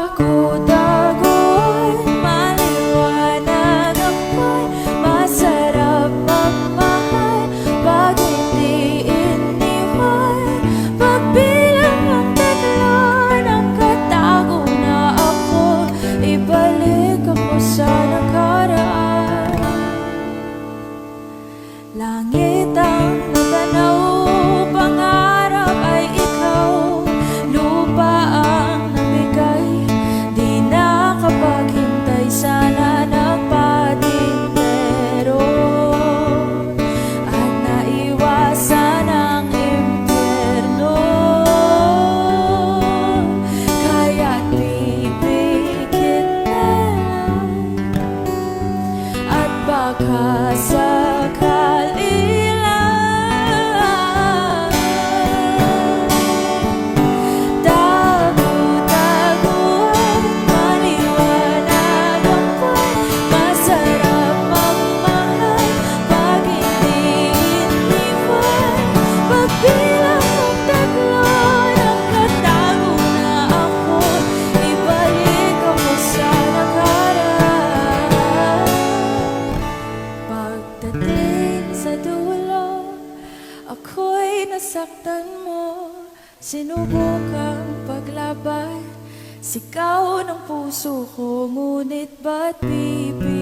Dago-dago'y maliwanag ako'y masarap magmahal pag hindi iniwan. Pagbilang ang tatlo ng katago na ako, ibalik ako sa nakaraan. Langit ang natanaw, pangarap ay ikaw. Lupa ang namigay, di nakapaghintay, sana nagpatintero at naiwasan ang impyerno. Kaya't pipikit na lang at baka sakali lang. Dago-dago'y maliwanag ako'y masarap magmahal pag hindi iniwan. Pagbilang ang tatlo ng katago na ako, ibalik ako sa nakaraan. Pagdating sa dulo, ako'y nasaktan mo. Sinubukang paglaban, sigaw ng puso ko, ngunit ba't pipili